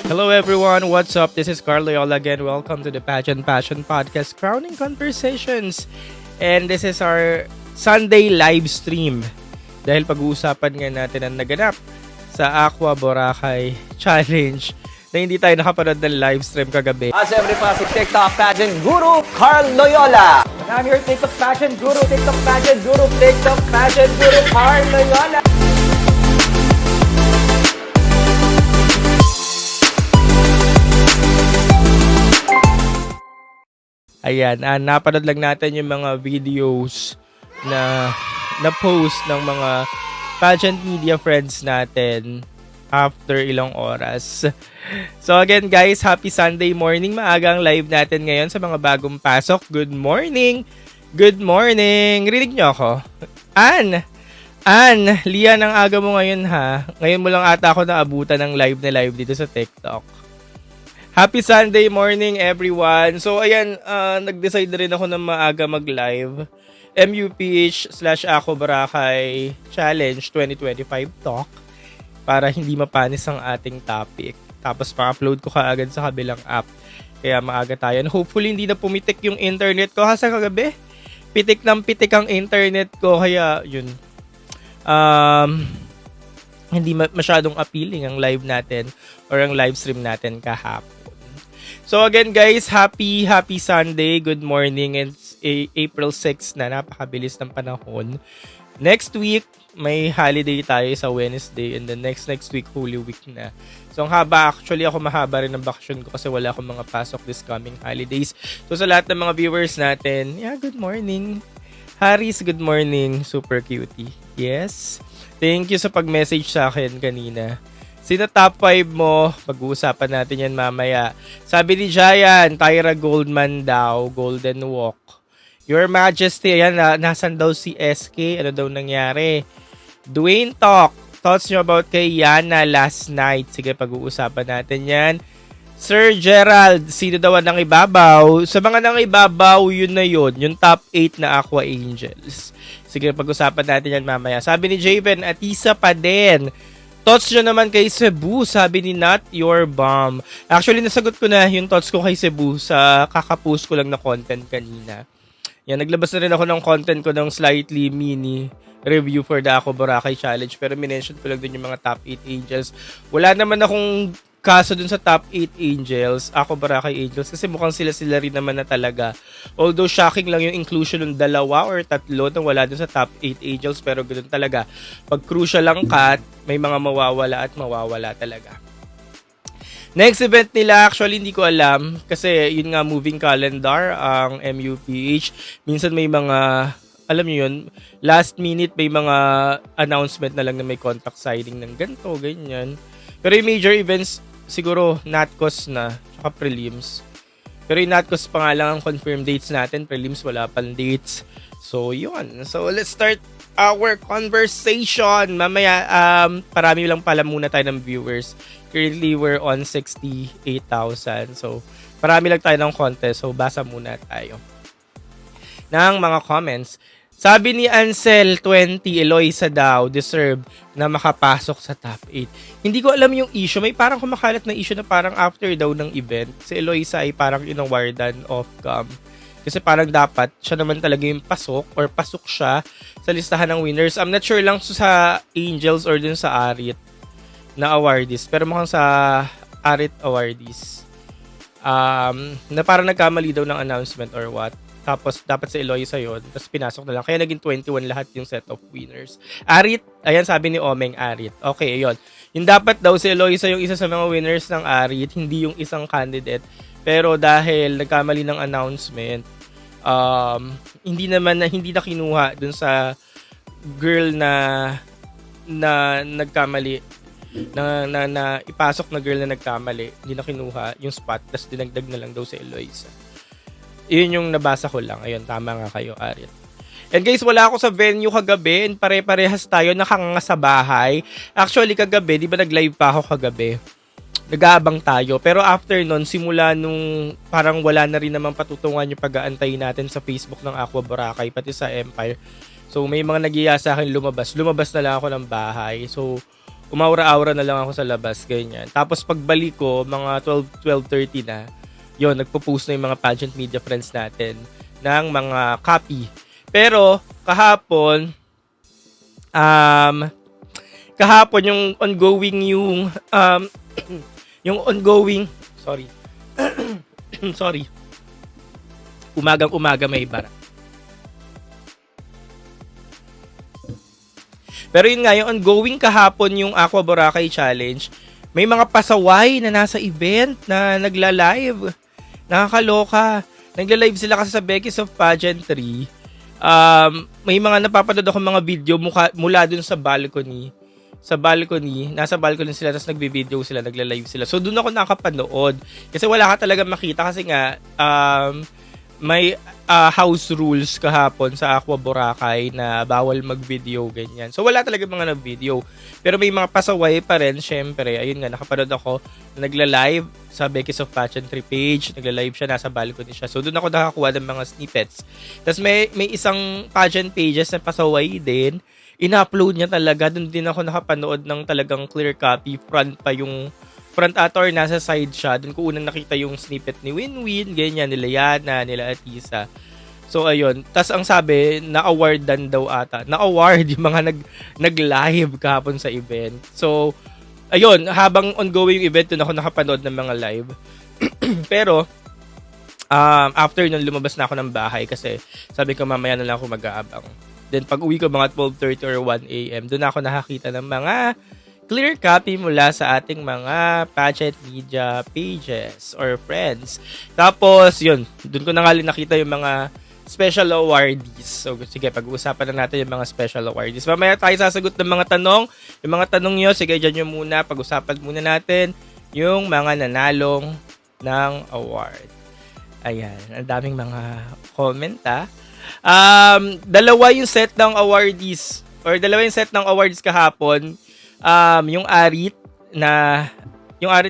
Hello everyone, what's up? This is Carl Loyola again. Welcome to the Pageant Passion Podcast, Crowning Conversations. And this is our Sunday live stream. Dahil pag-uusapan nga natin ang naganap sa Aqua Boracay Challenge na hindi tayo nakapanood ng live stream kagabi. Siyempre pa si TikTok Pageant Guru, Carl Loyola. And I'm your TikTok Pageant Guru, TikTok Pageant Guru, TikTok Pageant Guru, Carl Loyola. Ayan, napanood lang natin yung mga videos na post ng mga pageant media friends natin after ilang oras. So again guys, happy Sunday morning. Maagang live natin ngayon sa mga bagong pasok. Good morning! Good morning! Rinig nyo ako? Ann, Lian, ang aga mo ngayon ha. Ngayon mo lang ata ako naabutan ng live na live dito sa TikTok. Happy Sunday morning everyone. So ayan, nag-decide rin ako na maaga mag-live. MUPH/Ako Boracay Challenge 2025 Talk para hindi mapanis ang ating topic. Tapos pa-upload ko kaagad sa kabilang app. Kaya maaga tayo. And hopefully hindi na pumitik yung internet ko kasi kagabi. Pitik ng pitik ang internet ko kaya yun. Hindi masyadong appealing ang live natin or ang live stream natin kahapon. So again guys, happy Sunday, good morning. It's April 6 na, napakabilis ng panahon. Next week, may holiday tayo sa Wednesday and then next week, Holy Week na. So ang haba, actually ako mahaba rin ng bakasyon ko kasi wala akong mga pasok this coming holidays. So sa lahat ng mga viewers natin, good morning. Haris, good morning. Super cutie. Yes. Thank you sa pag-message sa akin kanina. Sino top 5 mo? Pag-uusapan natin yan mamaya. Sabi ni Jayan, Tyra Goldman daw, Golden Walk. Your Majesty, ayan, nasan daw si SK? Ano daw nangyari? Dwayne Talk, thoughts nyo about kay Yana last night? Sige, pag-uusapan natin yan. Sir Gerald, sino daw ang nangibabaw? Sa mga nangibabaw, yun na yun. Yung top 8 na Aqua Angels. Sige, pag-usapan natin yan mamaya. Sabi ni Javen, Atisa pa din. Thoughts nyo naman kay Cebu, sabi ni Not Your Bomb. Actually, nasagot ko na yung thoughts ko kay Cebu sa kakapost ko lang na content kanina. Yan, naglabas na rin ako ng content ko ng slightly mini review for the Ako Boracay Challenge. Pero minention ko lang din yung mga top 8 angels. Wala naman akong kaso dun sa top 8 angels, Ako Boracay Angels, kasi mukhang sila rin naman na talaga. Although shocking lang yung inclusion ng 2 or 3 na wala dun sa top 8 angels, pero ganoon talaga. Pag crucial lang cut, may mga mawawala at mawawala talaga. Next event nila, actually hindi ko alam, kasi yun nga moving calendar ang MUPH. Minsan may mga, alam nyo yun, last minute may mga announcement na lang na may contract signing ng ganito, ganyan. Pero yung major events, siguro NatCos na, tsaka prelims. Pero yung NatCos pa nga lang ang confirmed dates natin. Prelims, wala pang dates. So, yun. So, let's start our conversation. Mamaya, parami lang pala muna tayo ng viewers. Currently, we're on 68,000. So, parami lang tayo ng contest. So, basa muna tayo ng mga comments. Sabi ni Ansel 20, Eloisa daw deserve na makapasok sa top 8. Hindi ko alam yung issue. May parang kumakalat na issue na parang after daw ng event, si Eloisa ay parang inawardan off cam. Kasi parang dapat siya naman talaga yung pasok or pasok siya sa listahan ng winners. I'm not sure lang sa Angels or dun sa Arit na awardees. Pero mukhang sa Arit awardees. Na parang nagkamali daw ng announcement or what. Tapos, dapat sa Eloisa yun. Tapos, pinasok na lang. Kaya naging 21 lahat yung set of winners. Arit, ayan sabi ni Omeng Arit. Okay, ayun. Yung dapat daw si Eloisa yung isa sa mga winners ng Arit, hindi yung isang candidate. Pero dahil nagkamali ng announcement, hindi na kinuha dun sa girl na nagkamali. Na ipasok na girl na nagkamali. Hindi na kinuha yung spot. Tapos, dinagdag na lang daw si Eloisa. Yun yung nabasa ko lang. Ayun, tama nga kayo, Arit. And guys, wala ako sa venue kagabi and pare-parehas tayo nakanganga sa bahay. Actually, kagabi, di ba nag-live pa ako kagabi? Nag-aabang tayo. Pero after nun, simula nung parang wala na rin naman patutungan yung pag-aantay natin sa Facebook ng Aqua Boracay, pati sa Empire. So, may mga nagiya sa akin lumabas. Lumabas na lang ako ng bahay. So, umaura-aura na lang ako sa labas, ganyan. Tapos pagbalik ko, mga 12:30 na, yon nagpo-post na yung mga pageant media friends natin ng mga copy. Pero, kahapon yung ongoing yung ongoing, sorry. Sorry. Umagang-umaga may bara. Pero yun nga, yung ongoing kahapon yung Aqua Boracay Challenge, may mga pasaway na nasa event na nagla-live. Nakakaloka. Nagla-live sila kasi sa Becky's of Pageantry. May mga napapanood ako mga video mula dun sa balcony. Nasa balcony sila, tapos nagbi-video sila, nagla-live sila. So, dun ako nakapanood. Kasi wala ka talaga makita kasi nga, may house rules kahapon sa Aqua Boracay na bawal mag-video, ganyan. So, wala talaga mga na-video. Pero may mga pasaway pa rin, syempre. Ayun nga, nakapanood ako, nagla-live sa Becky's of Pageantry page. Nagla-live siya, nasa balcony siya. So, doon ako nakakuha ng mga snippets. Tapos, may isang pageant pages na pasaway din. In-upload niya talaga. Doon din ako nakapanood ng talagang clear copy. Front or nasa side siya. Doon ko unang nakita yung snippet ni Winwin, ganyan, nila Yana, nila Atisa. So, ayun. Tas ang sabi, na-awardan daw ata. Na-award yung mga nag-live kahapon sa event. So, ayun. Habang ongoing yung event, doon ako nakapanood ng mga live. Pero, after nun, lumabas na ako ng bahay kasi sabi ko, mamaya na lang ako mag-aabang. Then, pag uwi ko mga 12:30 or 1 a.m., doon ako nakakita ng mga clear copy mula sa ating mga pageant media pages or friends. Tapos, yun, dun ko na nga nakita yung mga special awardees. So, sige, pag-uusapan na natin yung mga special awardees. Mamaya tayo sasagot ng mga tanong. Yung mga tanong nyo, sige, dyan nyo muna. Pag-usapan muna natin yung mga nanalong ng award. Ayan, ang daming mga comment, dalawa yung set ng awardees or dalawa yung set ng awards kahapon. Yung Arit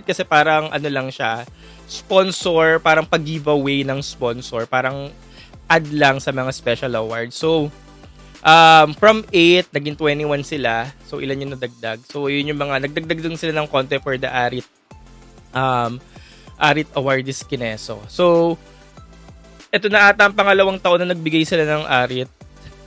kasi parang ano lang siya, sponsor, parang pag-giveaway ng sponsor, parang add lang sa mga special awards. So, from 8, naging 21 sila. So, ilan yung nadagdag? So, yun yung mga, nagdagdag din sila ng konti for the Arit Awardees Kineso. So, ito na ata ang pangalawang taon na nagbigay sila ng Arit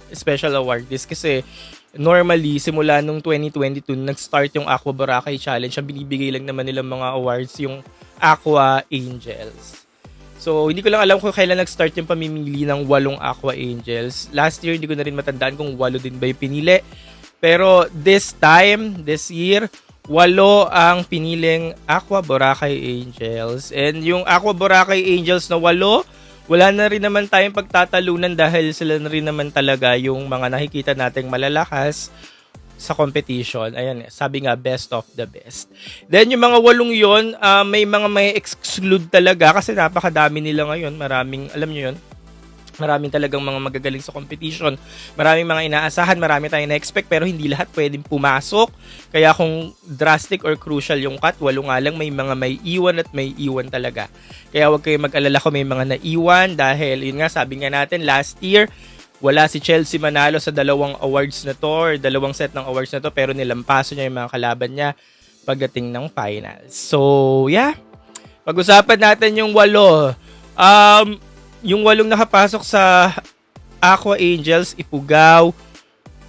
Special Awardees kasi normally, simula nung 2022, nag-start yung Aqua Boracay Challenge. Ang binibigay lang naman nilang mga awards yung Aqua Angels. So, hindi ko lang alam kung kailan nag-start yung pamimili ng 8 Aqua Angels. Last year, hindi ko na rin matandaan kung 8 din ba yung pinili. Pero this year, 8 ang piniling Aqua Boracay Angels. And yung Aqua Boracay Angels na 8, wala na rin naman tayong pagtatalunan dahil sila na rin naman talaga yung mga nakikita nating malalakas sa competition. Ayan, sabi nga, best of the best. Then, yung mga 8 yun, may exclude talaga kasi napakadami nila ngayon. Maraming, alam nyo yun, maraming talagang mga magagaling sa competition. Maraming mga inaasahan, marami tayong na-expect pero hindi lahat pwedeng pumasok. Kaya kung drastic or crucial yung cut, 8 nga lang, may mga may iwan at may iwan talaga. Kaya huwag kayong mag-alala kung may mga naiwan dahil yun nga, sabi nga natin, last year, wala si Chelsea Manalo sa 2 awards na to or 2 set ng awards na to pero nilampaso niya yung mga kalaban niya pagdating ng finals. So, yeah. Pag-usapan natin yung 8. Yung 8 nakapasok sa Aqua Angels, Ifugao,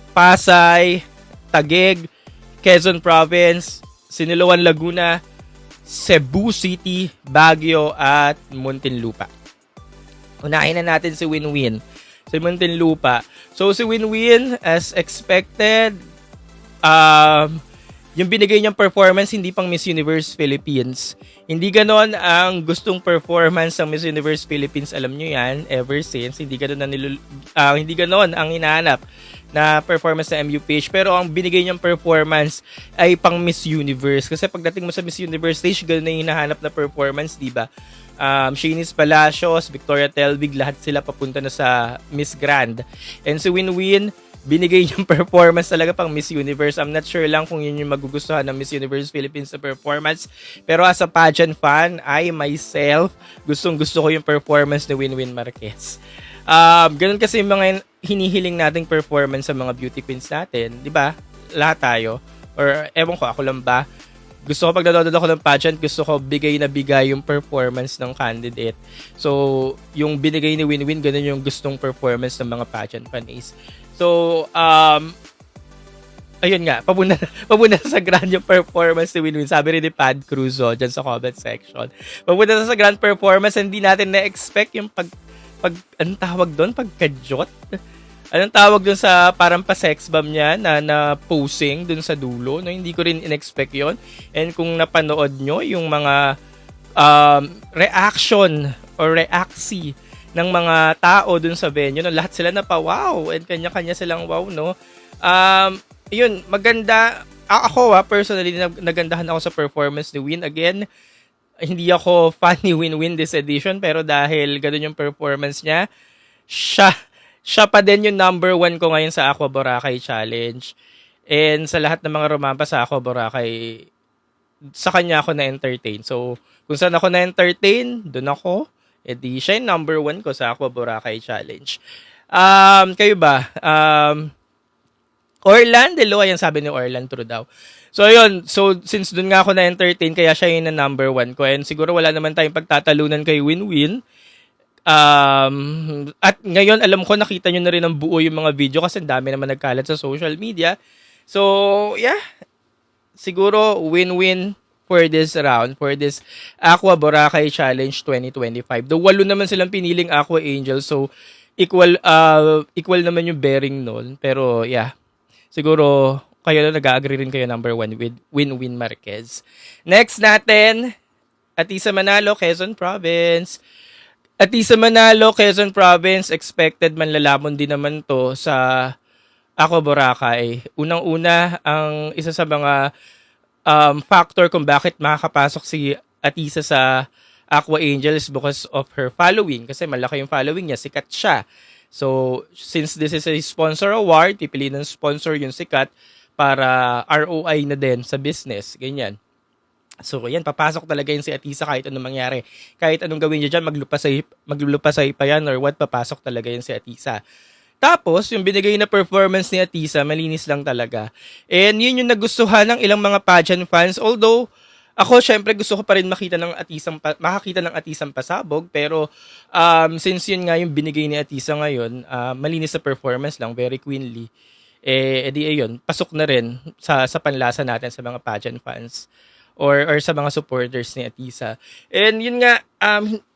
Pasay, Taguig, Quezon Province, Siniloan Laguna, Cebu City, Baguio, at Muntinlupa. Unahin na natin si Winwin. Si Muntinlupa. So, si Winwin, as expected, yung binigay niyang performance, hindi pang Miss Universe Philippines. Hindi ganon ang gustong performance ng Miss Universe Philippines. Alam nyo yan, ever since. Hindi ganon ang hinahanap na performance sa MUPH. Pero ang binigay niyang performance ay pang Miss Universe. Kasi pagdating mo sa Miss Universe stage, ganon na yung hinahanap na performance, di ba? Shanice Palacios, Victoria Telvig, lahat sila papunta na sa Miss Grand. And si Winwin, binigay niyang performance talaga pang Miss Universe. I'm not sure lang kung yun yung magugustuhan ng Miss Universe Philippines na performance. Pero as a pageant fan, I myself, gustong-gusto ko yung performance ni Winwin Marquez. Ganun kasi yung mga hinihiling nating performance sa mga beauty queens natin. Di ba? Lahat tayo. or ewan ko, ako lang ba, gusto ko pag nanonood ako ng pageant, gusto ko bigay na bigay yung performance ng candidate. So, yung binigay ni Winwin, ganun yung gustong performance ng mga pageant panis. So, ayun nga, papunta sa grand yung performance ni Winwin. Sabi rin ni Pad Cruzo dyan sa comment section. Papunta sa grand performance, hindi natin na-expect yung anong tawag doon? Pagkajot? Anong tawag dun sa parang pa-sex bomb niya na posing dun sa dulo? No, hindi ko rin in-expect yon. And kung napanood nyo yung mga reaction or reaksi ng mga tao dun sa venue, no, lahat sila wow, and kanya-kanya silang wow, no? Yun, maganda. Ako, personally, nagandahan ako sa performance ni Win. Again, hindi ako fan ni Win this edition, pero dahil ganun yung performance niya, siya pa din yung number 1 ko ngayon sa Aqua Boracay Challenge. And sa lahat ng mga rumampa sa Aqua Boracay, sa kanya ako na-entertain. So, kung saan ako na-entertain, dun ako. E di, siya yung number 1 ko sa Aqua Boracay Challenge. Kayo ba? Orlan, Delo, ayan sabi ni Orlan, true daw. So, ayun. So, since dun nga ako na-entertain, kaya siya yung na number 1 ko. And siguro wala naman tayong pagtatalunan kay Winwin. At ngayon, alam ko, nakita nyo na rin ang buo yung mga video kasi dami naman nagkalat sa social media. So, yeah. Siguro, win-win for this round, for this Aqua Boracay Challenge 2025. Though, 8 naman silang piniling Aqua Angel. So, equal naman yung bearing nun. Pero, yeah. Siguro, kayo na nag-agree rin kayo number 1 with Win-Win Marquez. Next natin, Atisa Manalo, Quezon Province. Atisa Manalo, Quezon Province, expected manlalamon din naman to sa Aqua Boracay. Unang-una, ang isa sa mga factor kung bakit makakapasok si Atisa sa Aqua Angels because of her following. Kasi malaki yung following niya, sikat siya. So, since this is a sponsor award, pipili ng sponsor yung sikat para ROI na din sa business. Ganyan. So, yan, papasok talaga yun si Atisa kahit anong mangyari. Kahit anong gawin niya dyan, maglulupasay pa yan or what, papasok talaga yun si Atisa. Tapos, yung binigay na performance ni Atisa, malinis lang talaga. And yun yung nagustuhan ng ilang mga pageant fans. Although, ako, syempre, gusto ko pa rin makakita ng Atisang pasabog. Pero, since yun nga yung binigay ni Atisa ngayon, malinis na performance lang, very queenly. Edi ayun, pasok na rin sa panlasa natin sa mga pageant fans. Or sa mga supporters ni Atisa. And yun nga,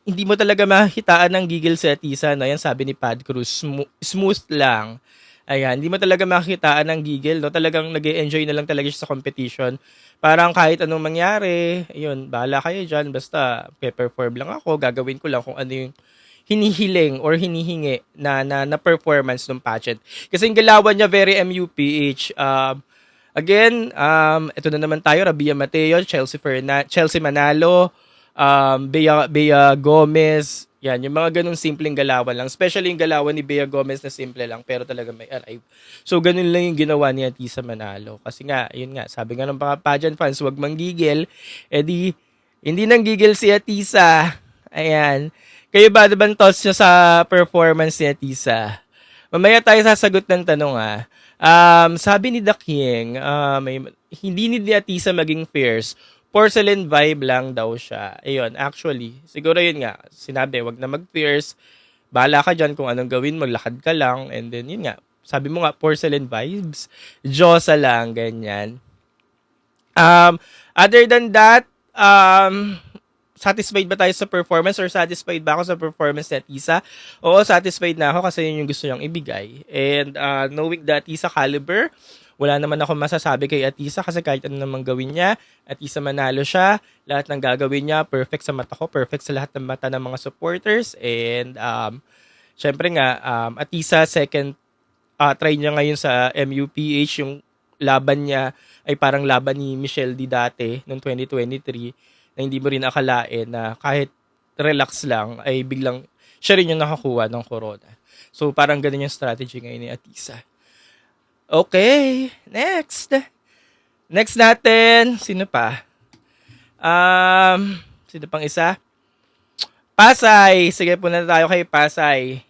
hindi mo talaga makitaan ng gigil si Atisa. No? Yan sabi ni Pad Cruz, smooth lang. Ayan, hindi mo talaga makitaan ng gigil. No? Talagang nag-e-enjoy na lang talaga siya sa competition. Parang kahit anong mangyari, yun, bahala kayo dyan. Basta, pe-perform lang ako. Gagawin ko lang kung ano yung hinihiling or hinihingi na performance ng pageant. Kasi yung galawan niya, very MUPH. Again, ito na naman tayo, Rabia Mateo, Chelsea Manalo, Bea Gomez. Yan, yung mga ganung simpleng galawan lang. Especially yung galawan ni Bea Gomez na simple lang, pero talaga may arrive. So, ganun lang yung ginawa ni Atisa Manalo. Kasi nga, yun nga, sabi nga ng mga pageant fans, huwag manggigil. Di, hindi nang gigil si Atisa. Ayan. Kayo ba, diba thoughts nyo sa performance ni Atisa? Mamaya tayo sasagot ng tanong, sabi ni The King, hindi ni Atisa maging fierce. Porcelain vibe lang daw siya. Ayun, actually, siguro yun nga. Sinabi, wag na mag-fierce. Bahala ka dyan kung anong gawin, maglakad ka lang. And then, yun nga. Sabi mo nga, porcelain vibes. Diyosa lang, ganyan. Other than that, satisfied ba tayo sa performance or satisfied ba ako sa performance ni Atisa? Oo, satisfied na ako kasi yun yung gusto niyang ibigay. And knowing the Atisa caliber, wala naman ako masasabi kay Atisa kasi kahit ano namang gawin niya, Atisa manalo siya. Lahat ng gagawin niya, perfect sa mata ko, perfect sa lahat ng mata ng mga supporters. And syempre nga, Atisa second try niya ngayon sa MUPH. Yung laban niya ay parang laban ni Michelle D dati noong 2023 na hindi mo rin akalain na kahit relax lang ay biglang siya rin yung nakakuha ng corona. So parang ganun yung strategy ngayon ni Atisa. Okay, next. Next natin, sino pa? Sino pang isa? Pasay. Sige, punta tayo kay Pasay.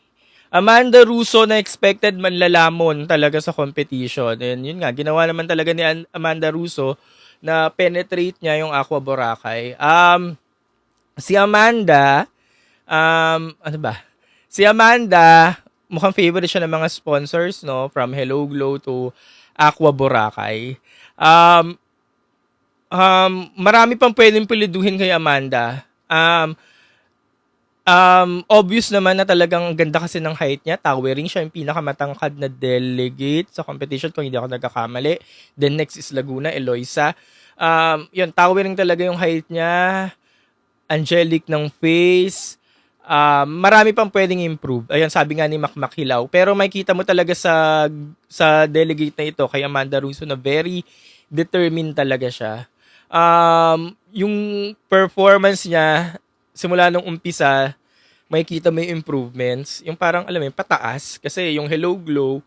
Amanda Russo na expected manlalamon talaga sa competition. And yun nga, ginawa naman talaga ni Amanda Russo na penetrate niya yung Aqua Boracay. Si Amanda, ano ba? Si Amanda, mukhang favorite siya ng mga sponsors, no? From Hello Glow to Aqua Boracay. Marami pang pwedeng piliduhin kay Amanda. Obvious naman na talagang ganda kasi ng height niya. Towering siya, yung pinakamatangkad na delegate sa competition kung hindi ako nagkakamali. Then next is Laguna, Eloisa. Yun, towering talaga yung height niya. Angelic ng face. Marami pang pwedeng improve. Ayun, sabi nga ni Makmak Hilaw. Pero makita mo talaga sa delegate na ito kay Amanda Russo na very determined talaga siya. Yung performance niya simula nung umpisa, makikita mo yung improvements. Yung parang, alam mo, pataas. Kasi yung Hello Glow,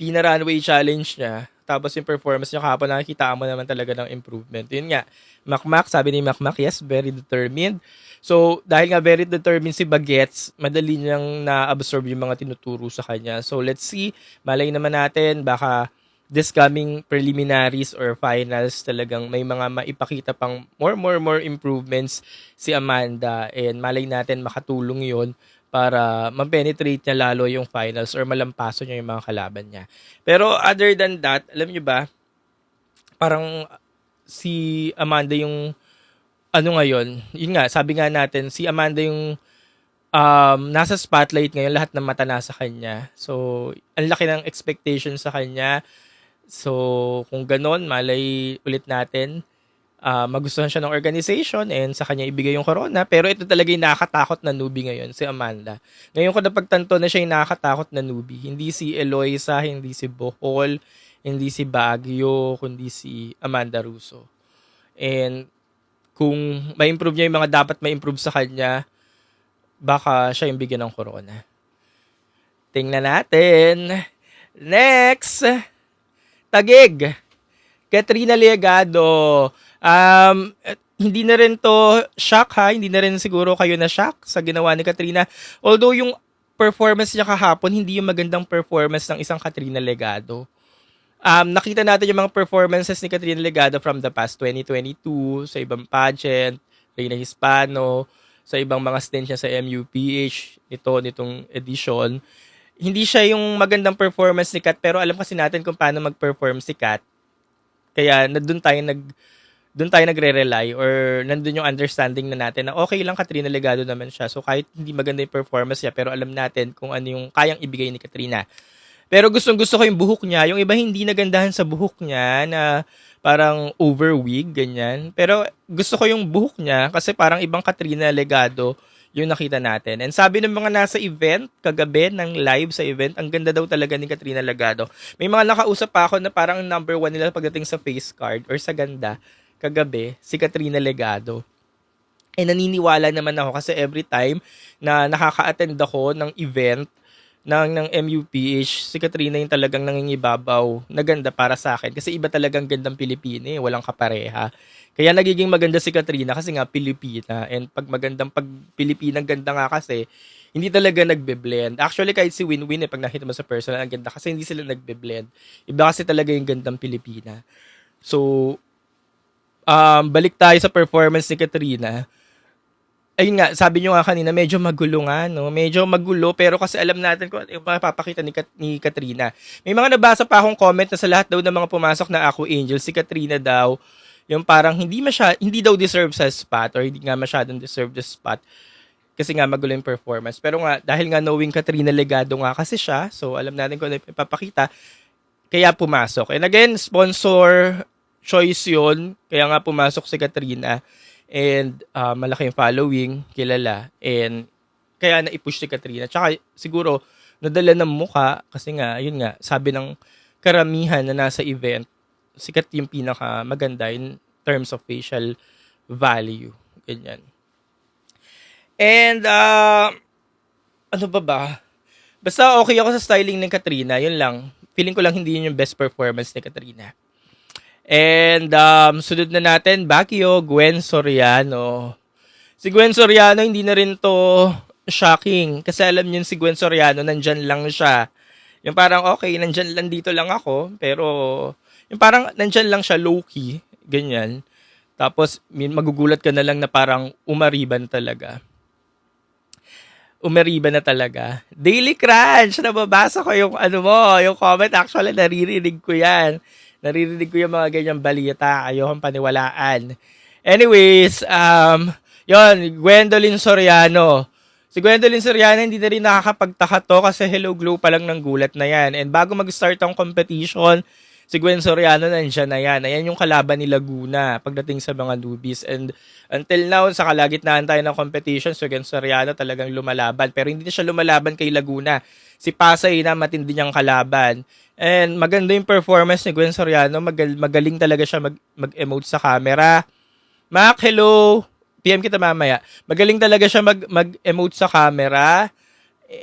pina-runway challenge niya. Tapos yung performance niya kahapon, nakikita mo naman talaga ng improvement. Yun nga, Makmak, sabi ni Makmak, yes, very determined. So, dahil nga very determined si Bagets, madali niyang na-absorb yung mga tinuturo sa kanya. So, let's see. Malay naman natin, baka this coming preliminaries or finals talagang may mga maipakita pang more improvements si Amanda, and malay natin makatulong yon para ma-penetrate niya lalo yung finals or malampaso niya yung mga kalaban niya. Pero other than that, alam niyo ba, parang si Amanda yung ano ngayon, yun nga, sabi nga natin, si Amanda yung nasa spotlight ngayon, lahat ng mata nasa kanya. So, ang laki ng expectation sa kanya. So, kung ganon, malay ulit natin, magustuhan siya ng organization and sa kanya ibigay yung corona. Pero ito talaga yung nakakatakot na newbie ngayon, si Amanda. Ngayon ko napagtanto na siya yung nakakatakot na newbie. Hindi si Eloisa, hindi si Bohol, hindi si Baguio, kundi si Amanda Russo. And kung ma-improve niya yung mga dapat ma-improve sa kanya, baka siya yung bigyan ng corona. Tingnan natin. Next! Taguig, Katrina Liagado. Hindi na rin to shock ha, hindi na rin siguro kayo na shock sa ginawa ni Katrina. Although yung performance niya kahapon, hindi yung magandang performance ng isang Katrina Legado. Nakita natin yung mga performances ni Katrina Legado from the past 2022 sa ibang pageant, Reina Hispano, sa ibang mga stints niya sa MUPH, nitong edition. Hindi siya yung magandang performance ni Kat, pero alam kasi natin kung paano mag-perform si Kat. Kaya doon tayo nagre-rely, or nandun yung understanding na natin na okay lang, Katrina Legado naman siya. So kahit hindi maganda yung performance niya, pero alam natin kung ano yung kayang ibigay ni Katrina. Pero gustong-gusto ko yung buhok niya. Yung iba hindi nagandahan sa buhok niya na parang overwig, ganyan. Pero gusto ko yung buhok niya kasi parang ibang Katrina Legado yung nakita natin. And sabi ng mga nasa event, kagabi ng live sa event, ang ganda daw talaga ni Katrina Legado. May mga nakausap pa ako na parang number 1 nila pagdating sa face card or sa ganda, kagabi, si Katrina Legado. And naniniwala naman ako kasi every time na nakaka-attend ako ng event ng MUPH, si Katrina yung talagang nangingibabaw na ganda para sa akin. Kasi iba talagang gandang Pilipina eh, walang kapareha. Kaya nagiging maganda si Katrina kasi nga Pilipina. And pag Pilipinang ganda nga kasi, hindi talaga nagbe-blend. Actually, kahit si Winwin, pag nakita mo sa personal, ang ganda kasi hindi sila nagbe-blend. Iba kasi talaga yung gandang Pilipina. So, balik tayo sa performance ni Katrina. Ayun nga, sabi nyo nga kanina, medyo magulo nga, no? Medyo magulo, pero kasi alam natin kung ano yung mapapakita ni Katrina. May mga nabasa pa akong comment na sa lahat daw ng mga pumasok na Ako Angel, si Katrina daw, yung parang hindi daw deserve sa spot, or hindi nga masyadong deserve the spot. Kasi nga magulo yung performance. Pero nga, dahil nga knowing Katrina Legado nga kasi siya, so alam natin kung ano yung ipapakita, kaya pumasok. And again, sponsor choice yun, kaya nga pumasok si Katrina. And malaki yung following, kilala. And kaya na-push si Katrina. Tsaka siguro, nadala ng muka kasi nga, yun nga, sabi ng karamihan na nasa event, sikat yung pinaka maganda in terms of facial value. Ganyan. And, ano ba? Basta okay ako sa styling ng Katrina, yun lang. Feeling ko lang hindi yun yung best performance ni Katrina. And sunod na natin, Baguio, Gwen Soriano. Si Gwen Soriano, hindi na rin to shocking. Kasi alam niyo si Gwen Soriano, nandyan lang siya. Yung parang, okay, nandyan lang dito lang ako. Pero, yung parang nandyan lang siya low-key. Ganyan. Tapos, magugulat ka na lang na parang umariban talaga. Umariba na talaga. Daily Crunch, nababasa ko yung ano mo, yung comment. Actually, naririnig ko yan. Naririnig ko yung mga ganyang balita. Ayokong paniwalaan. Anyways, yon Gwendolyn Soriano. Si Gwendolyn Soriano hindi na rin nakakapagtaka to kasi Hello Glow pa lang ng gulat na yan. And bago mag-start ang competition, si Gwen Soriano nandiyan na yan. Ayan yung kalaban ni Laguna pagdating sa mga newbies. And until now, sa kalagitnaan tayo ng competition, si Gwen Soriano talagang lumalaban. Pero hindi na siya lumalaban kay Laguna. Si Pasay na matindi niyang kalaban. And maganda yung performance ni Gwen Soriano. Magaling talaga siya mag-emote sa camera. Mac, hello! PM kita mamaya. Magaling talaga siya mag-emote sa camera.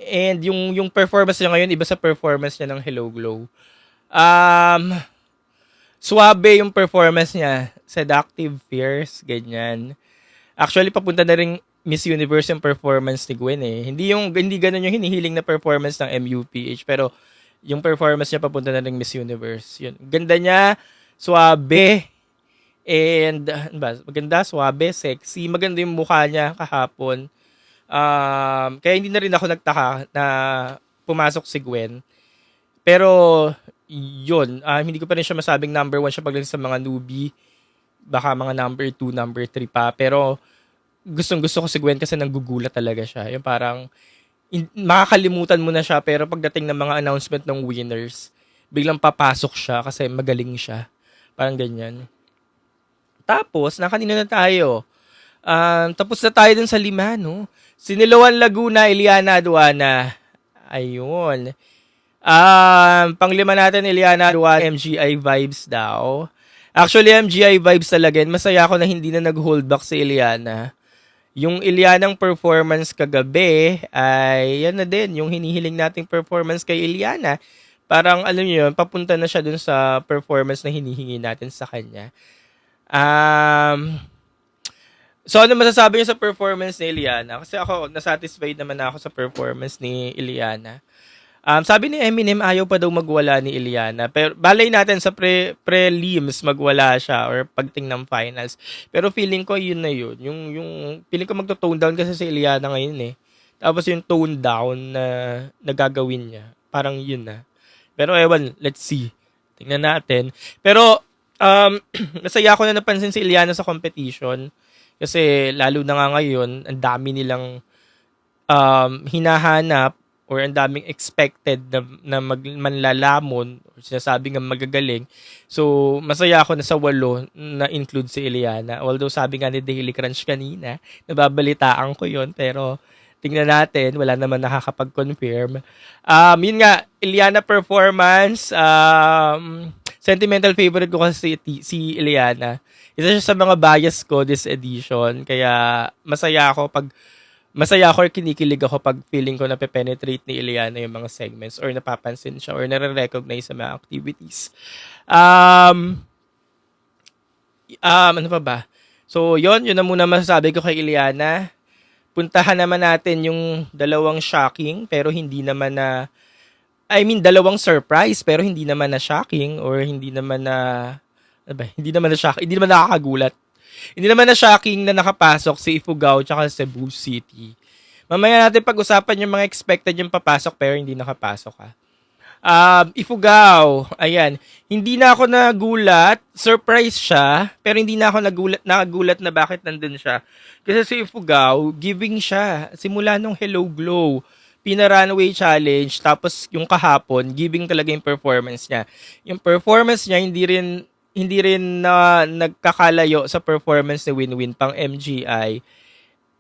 And yung performance niya ngayon, iba sa performance niya ng Hello Glow. Suabe yung performance niya. Seductive, fierce, ganyan. Actually, papunta na rin Miss Universe yung performance ni Gwen eh. Hindi ganun yung hinihiling na performance ng MUPH. Pero yung performance niya papunta na rin Miss Universe. Yun. Ganda niya, suabe, and maganda, suabe, sexy. Maganda yung mukha niya kahapon. Kaya hindi na rin ako nagtaka na pumasok si Gwen. Pero, yun. Hindi ko pa rin siya masabing number 1 siya pagdating sa mga newbie. Baka mga number 2, number 3 pa. Pero, gustong-gusto ko si Gwen kasi nanggugulat talaga siya. Yung parang, makakalimutan mo na siya pero pagdating ng mga announcement ng winners, biglang papasok siya kasi magaling siya. Parang ganyan. Tapos, kanina na tayo. Tapos na tayo dun sa 5, no? Sinilawan Laguna, Eliana Aduana. Ayun. Panglima natin, Eliana Aduana, MGI vibes daw. Actually, MGI vibes talaga. Masaya ako na hindi na nag-hold back si Eliana. Yung Elianang performance kagabi ay yan na din, yung hinihiling nating performance kay Eliana. Parang alam niyo yun, papunta na siya dun sa performance na hinihingi natin sa kanya. So ano masasabi niyo sa performance ni Eliana? Kasi ako, nasatisfied naman ako sa performance ni Eliana. Sabi ni Eminem, ayaw pa daw magwala ni Eliana. Pero balay natin sa prelims magwala siya or pagting ng finals. Pero feeling ko yun na yun. Yung feeling ko magto-tone down kasi si Eliana ngayon eh. Tapos yung tone down na nagagawin niya. Parang yun na. Pero ewan, let's see. Tingnan natin. Pero masaya ako na napansin si Eliana sa competition. Kasi lalo na nga ngayon, ang dami nilang hinahanap or ang daming expected na manlalamon or sinasabing nga magagaling. So, masaya ako na sa 8 na include si Eliana. Although sabi nga ni Daily Crunch kanina, nababalitaan ko yon pero tingnan natin, wala naman nakakapag-confirm. Yun nga, Eliana performance, sentimental favorite ko kasi si Eliana. Isa siya sa mga bias ko this edition. Kaya masaya ako or kinikilig ako pag feeling ko na penetrate ni Eliana yung mga segments or napapansin siya or nare-recognize sa mga activities. Ano pa ba? So, yun na muna masasabi ko kay Eliana. Puntahan naman natin yung dalawang shocking pero hindi naman na dalawang surprise pero hindi naman na shocking or hindi naman na hindi naman na shocking, hindi naman nakakagulat. Hindi naman na shocking na nakapasok si Ifugao tsaka Cebu City. Mamaya natin pag-usapan yung mga expected yung papasok pero hindi nakapasok ha. Ifugao, ayan. Hindi na ako nagulat, surprise siya, pero hindi na ako nakagulat na bakit nandun siya. Kasi si Ifugao, giving siya. Simula nung Hello Glow, Pina-Runway Challenge, tapos yung kahapon, giving talaga yung performance niya. Yung performance niya, hindi rin na nagkakalayo sa performance ni Winwin pang MGI.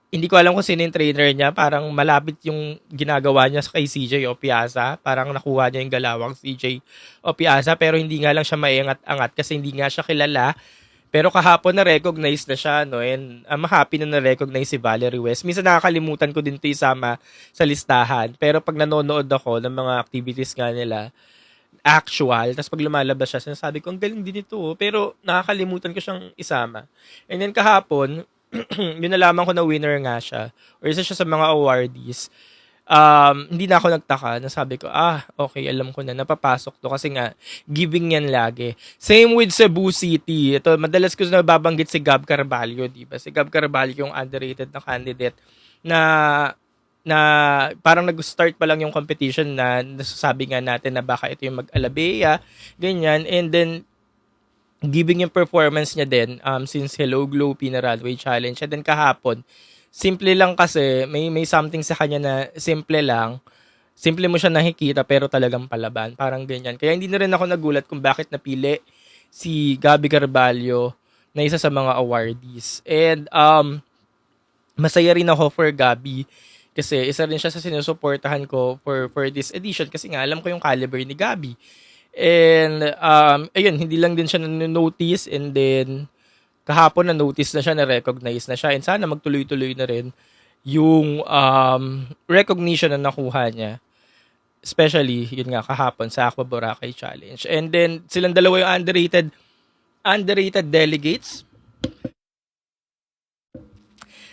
Hindi ko alam kung sino yung trainer niya. Parang malapit yung ginagawa niya kay CJ Opiasa. Parang nakuha niya yung galawang CJ Opiasa. Pero hindi nga lang siya maiangat-angat kasi hindi nga siya kilala. Pero kahapon na-recognize na siya. No? And I'm happy na na-recognize si Valerie West. Minsan nakakalimutan ko din ito isama sa listahan. Pero pag nanonood ako ng mga activities nga nila, actual, tapos pag lumalabas siya, sinasabi ko, ang galing din ito. Pero nakakalimutan ko siyang isama. And then kahapon, yun nalaman ko na winner nga siya or isa siya sa mga awardees. Hindi na ako nagtaka. Nasabi ko, okay, alam ko na, napapasok to kasi nga, giving yan lagi. Same with Cebu City. Ito, madalas ko nababanggit si Gab Carvalho, di ba? Si Gab Carvalho yung underrated na candidate na parang nag-start pa lang yung competition na nasasabi nga natin na baka ito yung mag-Alabea, ganyan. And then, giving yung performance niya din since Hello Glow Pina Runway Challenge. And then kahapon, simple lang kasi, may something sa kanya na simple lang. Simple mo siya nakikita pero talagang palaban. Parang ganyan. Kaya hindi na rin ako nagulat kung bakit napili si Gabby Carvalho na isa sa mga awardees. And masaya rin ako for Gabby kasi isa rin siya sa sinusuportahan ko for this edition kasi nga alam ko yung caliber ni Gabby. And ayun, hindi lang din siya na-notice and then kahapon na-notice na siya, na-recognize na siya and sana magtuloy-tuloy na rin yung recognition na nakuha niya. Especially, yun nga, kahapon sa Aqua Boracay Challenge. And then, silang dalawa yung underrated delegates.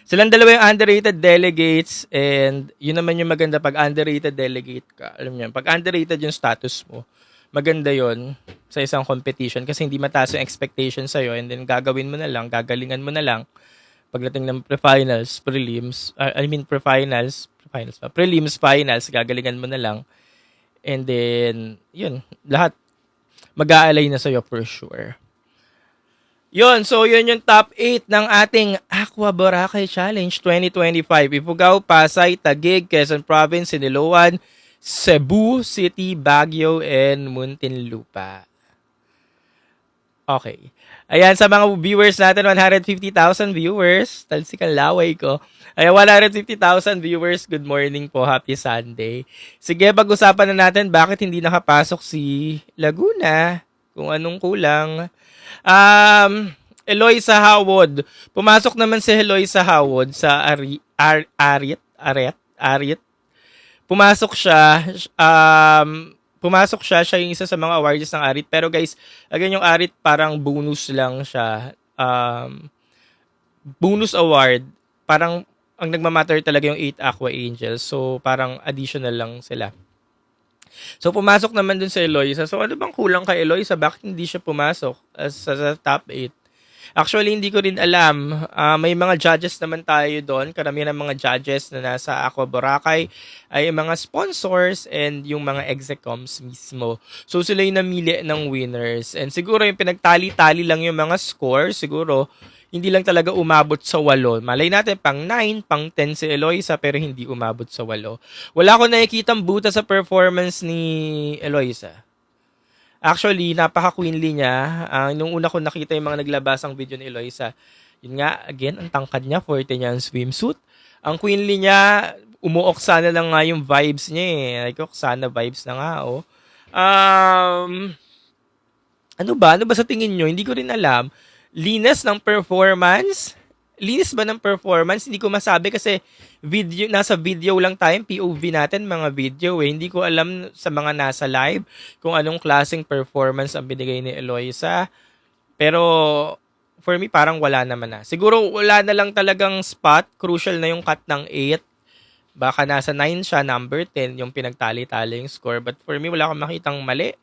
Silang dalawa yung underrated delegates and yun naman yung maganda pag underrated delegate ka. Alam niyo, pag underrated yung status mo, maganda yon sa isang competition kasi hindi mataas yung expectation sa'yo and then gagawin mo na lang, gagalingan mo na lang pagdating ng pre-finals, prelims, prelims, finals, gagalingan mo na lang and then, yun, lahat mag-aalay na sa'yo for sure. Yun, so yun yung top 8 ng ating Aqua Boracay Challenge 2025. Ifugao, Pasay, Taguig, Quezon Province, Siniloan, Cebu City, Baguio, and Muntinlupa. Okay. Ayan, sa mga viewers natin, 150,000 viewers. Talsikan laway ko. Ayan, 150,000 viewers. Good morning po. Happy Sunday. Sige, pag-usapan na natin bakit hindi nakapasok si Laguna. Kung anong kulang. Eloisa Howard. Pumasok naman si Eloisa Howard sa Arit. Pumasok siya, siya yung isa sa mga awards ng Arit. Pero guys, again yung Arit parang bonus lang siya. Bonus award. Parang ang nagmamatter talaga yung 8 Aqua Angels. So parang additional lang sila. So, pumasok naman dun sa Eloisa. So, ano bang kulang kay Eloisa? Bakit hindi siya pumasok sa top 8? Actually, hindi ko rin alam. May mga judges naman tayo doon. Karamihan ng mga judges na nasa Aqua Boracay ay mga sponsors and yung mga execoms mismo. So, sila yung namili ng winners. And siguro yung pinagtali-tali lang yung mga score. Siguro, hindi lang talaga umabot sa 8. Malay natin, pang 9, pang 10 si Eloisa, pero hindi umabot sa 8. Wala ko nakikitang buta sa performance ni Eloisa. Actually, napaka-queenly niya. Nung una ko nakita yung mga naglabasang video ni Eloisa, yun nga, again, ang tangkad niya, 40 niya ang swimsuit. Ang queenly niya, umuok sana lang nga yung vibes niya eh. Like, sana vibes na nga, oh. Ano ba sa tingin nyo? Hindi ko rin alam. Linis ng performance? Linis ba ng performance? Hindi ko masabi kasi nasa video lang tayo, POV natin, mga video eh. Hindi ko alam sa mga nasa live kung anong klaseng performance ang binigay ni Eloisa. Pero for me, parang wala naman na. Siguro wala na lang talagang spot. Crucial na yung cut ng 8. Baka nasa 9 siya, number 10, yung pinagtali-tali yung score. But for me, wala akong makitang mali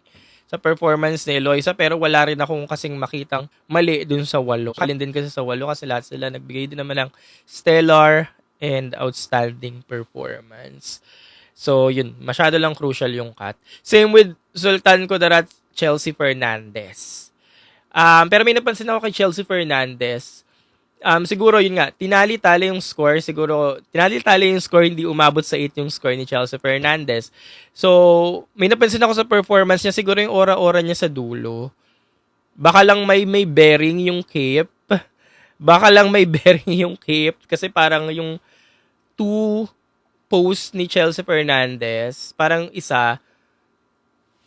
sa performance ni Eloisa, pero wala rin akong kasing makitang mali dun sa 8. Kalin din kasi sa 8 kasi lahat sila nagbigay din naman ng stellar and outstanding performance. So, yun. Masyado lang crucial yung cut. Same with Sultan Kudarat, Chelsea Fernandez. Pero may napansin ako kay Chelsea Fernandez. Siguro yun nga, tinali-tali yung score. Siguro, tinali-tali yung score, hindi umabot sa 8 yung score ni Chelsea Fernandez. So, may napansin ako sa performance niya, siguro yung ora-ora niya sa dulo. Baka lang may bearing yung cape. Baka lang may bearing yung cape. Kasi parang yung 2 posts ni Chelsea Fernandez, parang isa,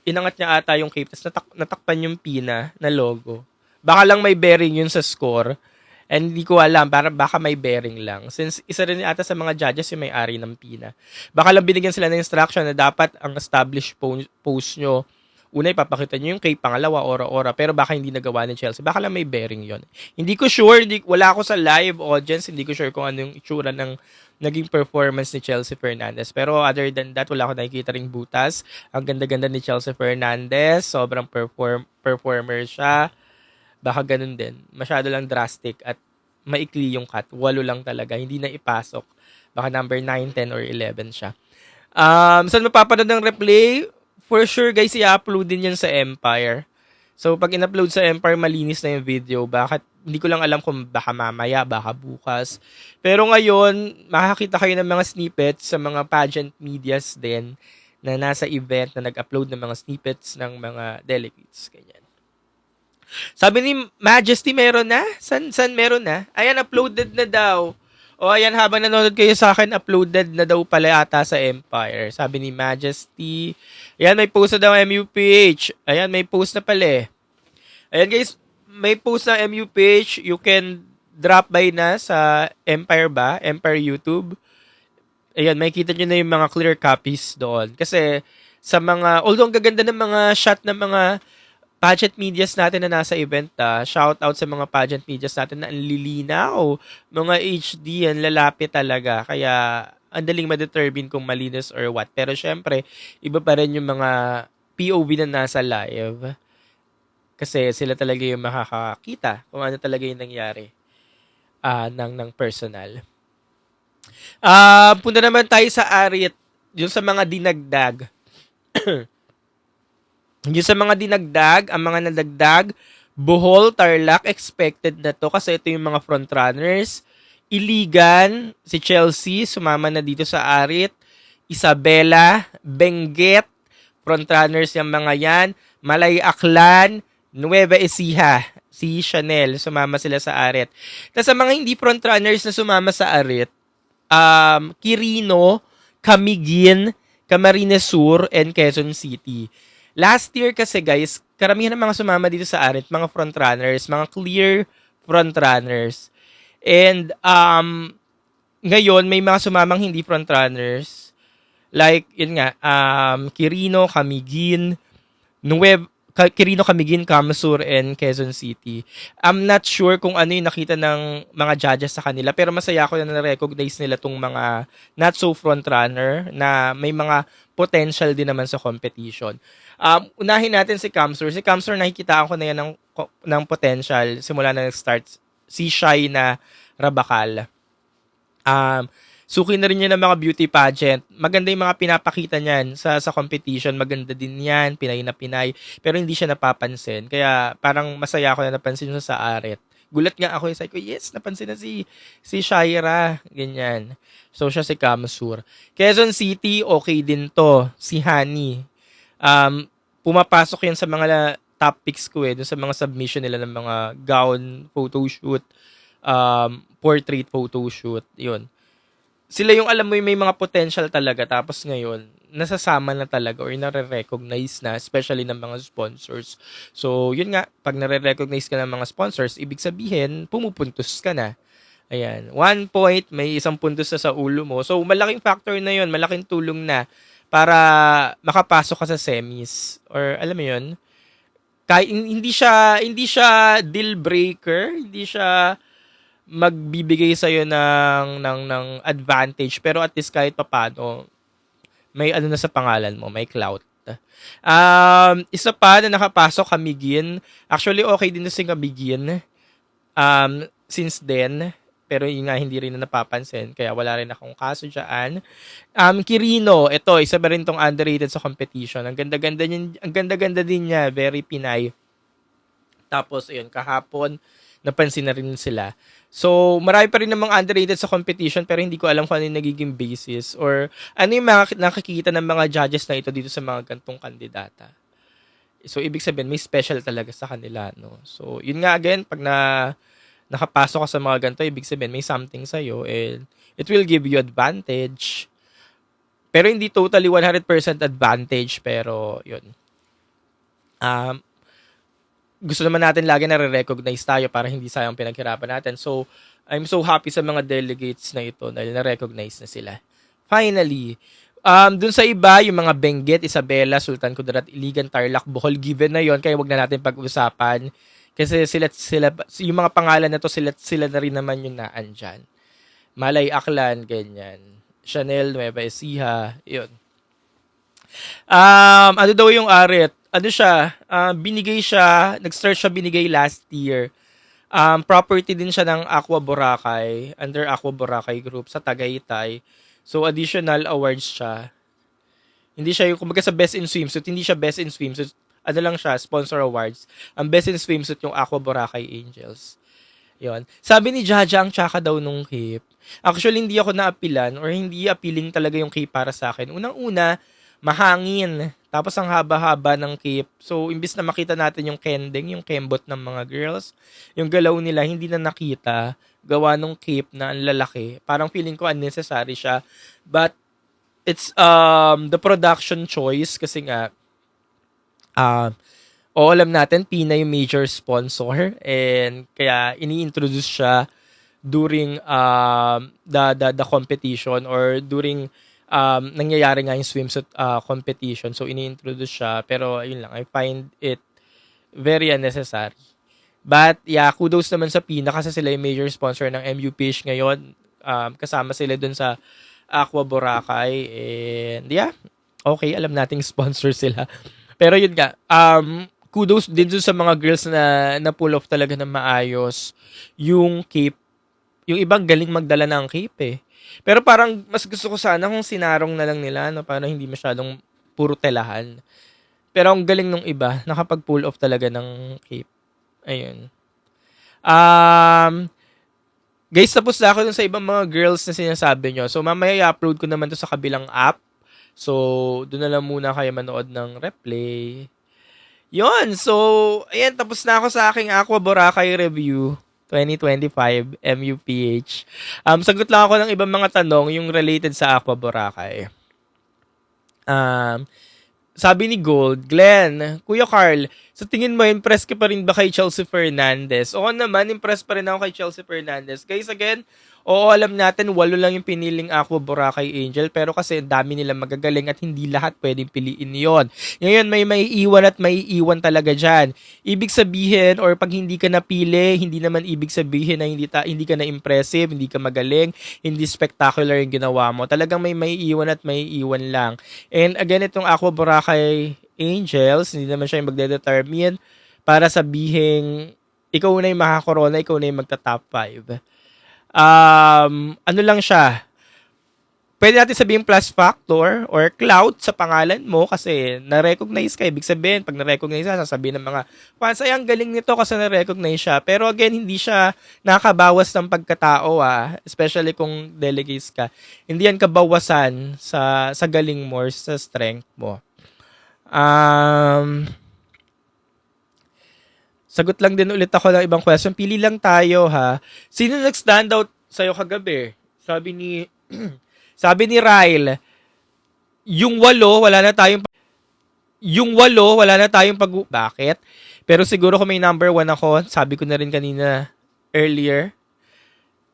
inangat niya ata yung cape, tapos natakpan yung pina na logo. Baka lang may bearing yun sa score. And hindi ko alam, baka may bearing lang. Since isa rin ata sa mga judges yung may-ari ng pina. Baka lang binigyan sila ng instruction na dapat ang established post nyo una ipapakita niyo yung kay pangalawa, ora-ora, pero baka hindi nagawa ni Chelsea. Baka lang may bearing yon. Hindi ko sure, wala ako sa live audience, hindi ko sure kung ano yung itsura ng naging performance ni Chelsea Fernandez. Pero other than that, wala ako nakikita ring butas. Ang ganda-ganda ni Chelsea Fernandez, sobrang performer siya. Baka ganun din. Masyado lang drastic at maikli yung cut. 8 lang talaga, hindi na ipasok. Baka number 9, 10, or 11 siya. Saan mapapanood ng replay? For sure guys, i-upload din yan sa Empire. So pag in-upload sa Empire, malinis na yung video. Bakit? Hindi ko lang alam kung baka mamaya, baka bukas. Pero ngayon, makakita kayo ng mga snippets sa mga pageant medias din na nasa event na nag-upload ng mga snippets ng mga delegates. Ganyan. Sabi ni Majesty, meron na? San meron na? Ayan, uploaded na daw. O ayan, habang nanonood kayo sa akin, uploaded na daw pala ata sa Empire. Sabi ni Majesty. Ayan, may post na daw MUPH. Ayan, may post na pala eh. Ayan guys, may post na MUPH. You can drop by na sa Empire ba? Empire YouTube. Ayan, makikita nyo na yung mga clear copies doon. Kasi sa mga, although ang gaganda ng mga shot ng mga pageant medias natin na nasa event, shout out sa mga pageant medias natin na ang lilinaw, mga HD, ang lalapit talaga, kaya ang daling ma-determine kung malinis or what. Pero syempre, iba pa rin yung mga POV na nasa live, kasi sila talaga yung makakakita kung ano talaga yung nangyari ng personal. Punta naman tayo sa Arit, yung sa mga dinagdag. Yung sa mga dinagdag, ang mga nadagdag, Bohol, Tarlac, expected na to kasi ito yung mga frontrunners. Iligan, si Chelsea, sumama na dito sa Arit. Isabela, Benguet, frontrunners yung mga yan. Malay Aklan, Nueva Ecija, si Chanel, sumama sila sa Arit. Tapos sa mga hindi frontrunners na sumama sa Arit, Quirino, Camiguin, Camarines Sur, and Quezon City. Last year kasi guys, karamihan ng mga sumama dito sa Arit, mga frontrunners, mga clear frontrunners. And ngayon, may mga sumamang hindi frontrunners. Like, yun nga, Quirino, Camiguin, Quirino, Camiguin, Camsur, and Quezon City. I'm not sure kung ano yung nakita ng mga judges sa kanila, pero masaya ako na na-recognize nila tong mga not so frontrunner na may mga potential din naman sa competition. Unahin natin si Camsur. Si Camsur, nakikita ko na yan ng potential simula na nag-start. Si Shai na Rabakal. Suki na rin niya ng mga beauty pageant. Maganda yung mga pinapakita niyan sa competition. Maganda din yan. Pinay na pinay. Pero hindi siya napapansin. Kaya parang masaya ako na napansin siya sa Arit. Gulat nga ako. Sabi ko, yes, napansin na si Shaira. Ganyan. So, siya si Camsur. Quezon City, okay din to. Si Hani. Pumapasok yan sa mga top picks ko eh. Dun sa mga submission nila ng mga gown photoshoot, portrait photoshoot. Yun. Sila yung alam mo yung may mga potential talaga, tapos ngayon nasasama na talaga or nare-recognize na, especially ng mga sponsors. So yun nga, pag nare-recognize ka ng mga sponsors, ibig sabihin pumupuntos ka na. Ayan, 1 point, may 1 puntos na sa ulo mo. So malaking factor na yun, malaking tulong na para makapasok ka sa semis, or alam mo yun, hindi siya deal breaker, hindi siya magbibigay sa iyo ng advantage, pero at least kahit papaano may ano na sa pangalan mo, may clout. Isa pa na nakapasok, Camiguin. Actually okay din na si Camiguin since then, pero yun nga hindi rin na napapansin, kaya wala rin akong kaso diyan. Quirino, ito isa ba rin tong underrated sa competition. Ang ganda-ganda din niya, very Pinay. Tapos ayun, kahapon napansin na rin sila. So, marami pa rin namang underrated sa competition, pero hindi ko alam kung ano yung nagiging basis or ano yung nakikita ng mga judges na ito dito sa mga gantong kandidata. So, ibig sabihin, may special talaga sa kanila, no? So, yun nga again, pag nakapasok ka sa mga ganito, ibig sabihin, may something sa'yo and it will give you advantage. Pero hindi totally 100% advantage, pero yun. Gusto naman natin lagi na re-recognize tayo para hindi sayang pinaghirapan natin. So, I'm so happy sa mga delegates na ito dahil na-recognize na sila. Finally, Dun sa iba, yung mga Benguet, Isabela, Sultan Kudarat, Iligan, Tarlac, Bohol, given na yon, kaya wag na natin pag-usapan. Kasi sila, yung mga pangalan na to, sila na rin naman yung naandyan. Malay Aklan, ganyan. Chanel, Nueva Ecija, yun. Ano daw yung arit? Ano siya? Binigay siya, nag-start siya binigay last year. Property din siya ng Aqua Boracay, under Aqua Boracay Group sa Tagaytay. So, additional awards siya. Hindi siya yung, kumbaga sa Best in Swimsuit, hindi siya Best in Swimsuit. Ano lang siya, sponsor awards. Ang Best in Swimsuit yung Aqua Boracay Angels. Yon. Sabi ni Jaja, ang tsaka daw nung cape. Actually, hindi ako naapilan or hindi appealing talaga yung cape para sa akin. Unang-una, mahangin. Tapos ang haba-haba ng cape. So, imbis na makita natin yung kending, yung kembot ng mga girls, yung galaw nila, hindi na nakita. Gawa nung cape na ang lalaki. Parang feeling ko unnecessary siya. But, it's the production choice kasi nga, alam natin, Pina yung major sponsor and kaya ini-introduce siya during the competition or during nangyayari nga yung swimsuit competition. So, ini-introduce siya. Pero, yun lang, I find it very unnecessary. But, yeah, kudos naman sa Pina kasi sila yung major sponsor ng MUPH ngayon. Kasama sila dun sa Aqua Boracay. And, yeah, okay, alam nating sponsor sila. Pero yun nga, kudos din dun sa mga girls na pull off talaga ng maayos yung cape. Yung ibang galing magdala ng cape eh. Pero parang mas gusto ko sana kung sinarong na lang nila, no? Para hindi masyadong puro telahan. Pero ang galing nung iba, nakapag-pull off talaga ng cape. Ayun. Guys, tapos na ako dun sa ibang mga girls na sinasabi nyo. So, mamaya i-upload ko naman to sa kabilang app. So, doon na lang muna kayo manood ng replay. Yon. So, ayan, tapos na ako sa aking Aqua Boracay review 2025 MUPH. Sagot lang ako ng ibang mga tanong yung related sa Aqua Boracay. Sabi ni Gold, Glenn, Kuya Carl, sa tingin mo, impress ka pa rin ba kay Chelsea Fernandez? Oo naman, impress pa rin ako kay Chelsea Fernandez. Guys, again, oo, alam natin, 8 lang yung piniling Aqua Boracay Angel, pero kasi dami nilang magagaling at hindi lahat pwedeng piliin yon. Ngayon, may iwan at may iwan talaga dyan. Ibig sabihin, or pag hindi ka napili, hindi naman ibig sabihin na hindi ka na impressive, hindi ka magaling, hindi spectacular yung ginawa mo. Talagang may iwan at may iwan lang. And again, itong Aqua Boracay Angels, hindi naman siya yung magdedetermine para sabihin, ikaw na yung makakorona, ikaw na yung magta-top 5. Ano lang siya, pwede natin sabihin plus factor or clout sa pangalan mo kasi na-recognize ka. Ibig sabihin, pag na-recognize ka, sasabihin ng mga fans, ay, ang galing nito kasi na-recognize siya. Pero again, hindi siya nakabawas ng pagkatao, especially kung delegates ka. Hindi yan kabawasan sa galing mo or sa strength mo. Sagot lang din ulit ako ng ibang question. Pili lang tayo, ha. Sino nag-stand out sa'yo kagabi? Sabi ni Ryle, yung 8, wala na tayong bakit? Pero siguro kung may number 1 ako, sabi ko na rin kanina earlier,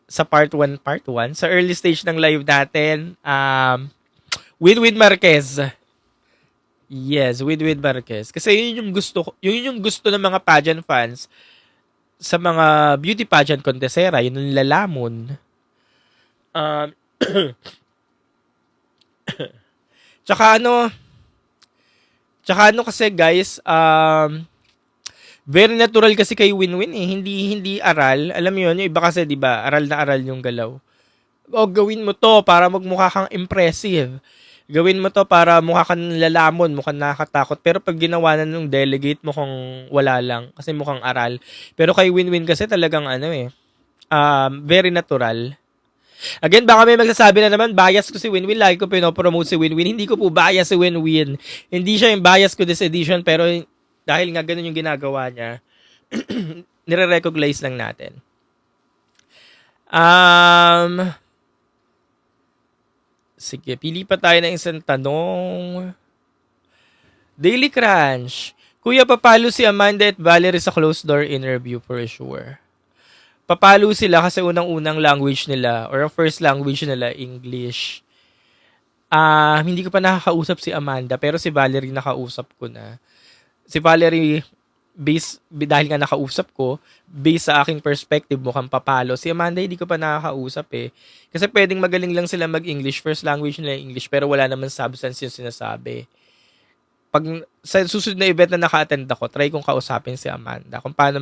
sa part 1, sa early stage ng live natin, Winwin Marquez. Yes, with Marquez. Kasi yun yung gusto ng mga pageant fans sa mga beauty pageant contestera, yun yung lalamon. Tsaka ano kasi guys, very natural kasi kay Winwin eh. Hindi aral. Alam mo yun, yung iba kasi 'di ba, aral na aral yung galaw. O gawin mo to para magmukha kang impressive. Gawin mo to para mukha kang lalamon, mukhang nakakatakot. Pero pag ginawa na nung delegate, mukhang wala lang. Kasi mukhang aral. Pero kay Winwin kasi talagang very natural. Again, baka may magsasabi na naman, bias ko si Winwin. Lagi ko pinopromote si Winwin. Hindi ko po bias si Winwin. Hindi siya yung bias ko this edition. Pero dahil nga ganun yung ginagawa niya, nire-recognize lang natin. Sige, pili pa tayo ng isang tanong. Daily Crunch. Kuya, papalo si Amanda at Valerie sa closed door interview for sure. Papalo sila kasi unang-unang language nila or ang first language nila, English. Hindi ko pa nakakausap si Amanda, pero si Valerie nakausap ko na. Si Valerie, dahil nga nakausap ko, based sa aking perspective, mukhang papalo. Si Amanda, hindi ko pa nakakausap eh. Kasi pwedeng magaling lang sila mag-English, first language nila English, pero wala naman substance yung sinasabi. Pag sa susunod na event na naka-attend ako, try kong kausapin si Amanda kung paano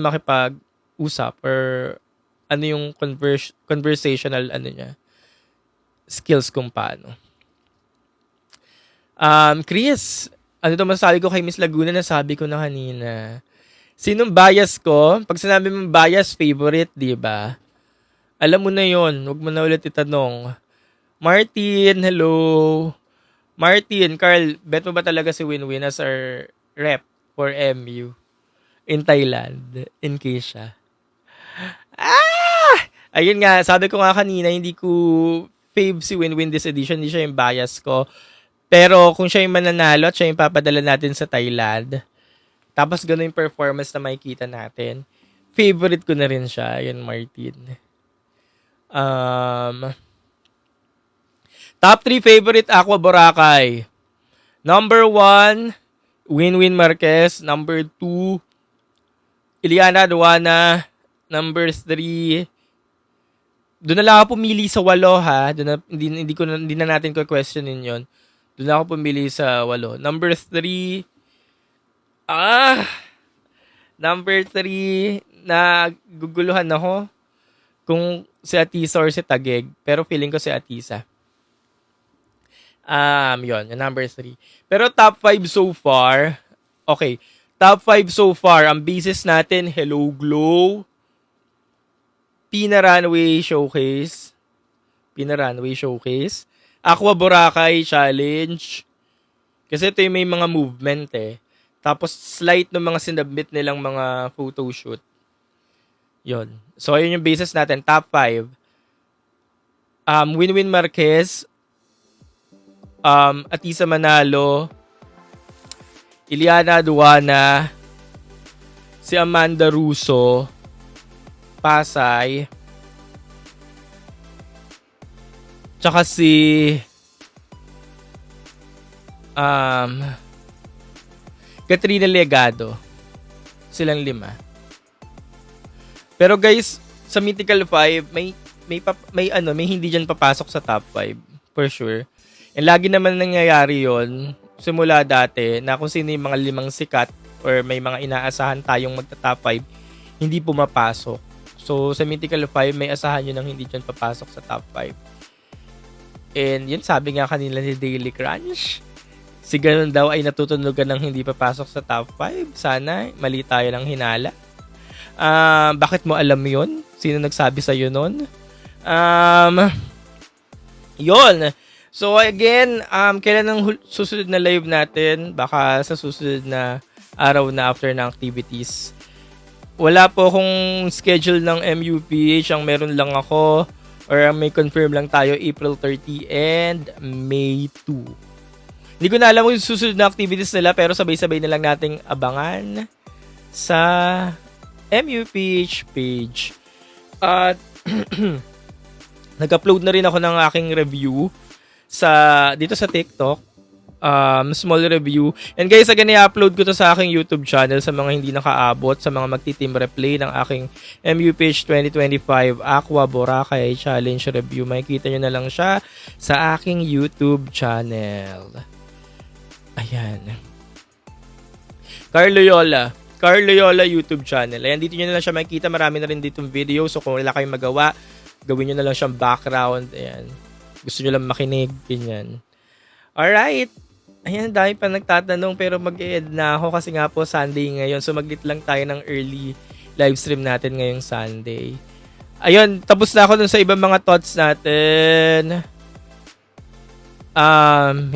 makipag-usap or ano yung conversational niya, skills kung paano. Chris, ano ito masasabi ko kay Miss Laguna na sabi ko na kanina? Sinong bias ko? Pag sinabi mong bias, favorite, di ba? Alam mo na yon, huwag mo na ulit itanong. Martin, hello. Martin, Carl, bet mo ba talaga si Winwin as our rep for MU in Thailand? In case siya. Ayun nga, sabi ko nga kanina, hindi ko fave si Winwin this edition, hindi siya yung bias ko. Pero kung siya yung mananalo at siya yung papadala natin sa Thailand, tapos gano'n yung performance na makikita natin, favorite ko na rin siya. Ayun, Martin. Top 3 favorite Aqua Boracay. Number 1, Winwin Marquez. Number 2, Iliana Aduana. Number 3, doon na lang ako pumili sa 8 ha. Hindi na natin ko questionin yon. Doon na ako pumili sa 8. Number 3, naguguluhan ako kung si Atisa or si Taguig. Pero feeling ko si Atisa. Yun, number 3. Pero top 5 so far. Okay. Top 5 so far. Ang basis natin, Hello Glow, Pina Runway Showcase, Aqua Boracay Challenge. Kasi ito yung may mga movement eh. Tapos slight ng mga sinubmit nilang mga photoshoot. Yun. So, ayun yung basis natin. Top 5. Winwin Marquez, Atisa Manalo, Iliana Aduana, si Amanda Russo, Pasay, tsaka si Katrina Legado. Silang 5. Pero guys, sa Mythical 5, may hindi diyan papasok sa top 5 for sure. And lagi naman nangyayari 'yon simula dati na kung sino yung mga 5 sikat or may mga inaasahan tayong magta-top 5, hindi pumapasok. So, sa Mythical 5, may asahan nyo nang hindi dyan papasok sa top 5. And yun, sabi nga kanila ni Daily Crunch, si ganun daw ay natutunugan ng hindi papasok sa top 5. Sana, mali tayo ng hinala. Bakit mo alam yun? Sino nagsabi sa'yo nun? Yun. So, again, kailan ang susunod na live natin? Baka sa susunod na araw na after ng activities. Wala po akong schedule ng MUPH. Ang meron lang ako or may confirm lang tayo April 30 and May 2. Hindi ko na alam kung susunod na activities nila pero sabay-sabay na lang nating abangan sa MUPH page. At nag-upload na rin ako ng aking review dito sa TikTok. Small review. And guys, again, i-upload ko to sa aking YouTube channel sa mga hindi nakaabot, sa mga magti-team replay ng aking MUPH 2025 Aqua Boracay Challenge Review. Makikita nyo na lang siya sa aking YouTube channel. Ayan. Carl Loyola YouTube channel. Ayan, dito nyo na lang siya makikita. Marami na rin ditong video. So, kung wala kayong magawa, gawin nyo na lang siyang background. Ayan. Gusto nyo lang makinig. Ganyan. Alright. Ayan, dahil pa nagtatanong pero mag-e-end na ako kasi nga po Sunday ngayon. So mag-lit lang tayo ng early live stream natin ngayong Sunday. Ayun, tapos na ako dun sa ibang mga thoughts natin.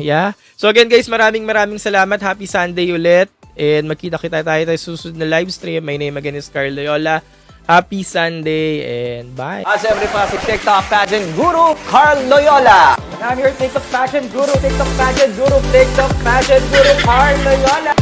Yeah. So again guys, maraming salamat. Happy Sunday ulit. And magkita-kita tayo sa susunod na live stream. My name again is Carl Loyola. Happy Sunday and bye. Siyempre pa si TikTok Pageant Guru Carl Loyola. And I'm your TikTok Pageant Guru, TikTok Pageant Guru, TikTok Pageant Guru Carl Loyola.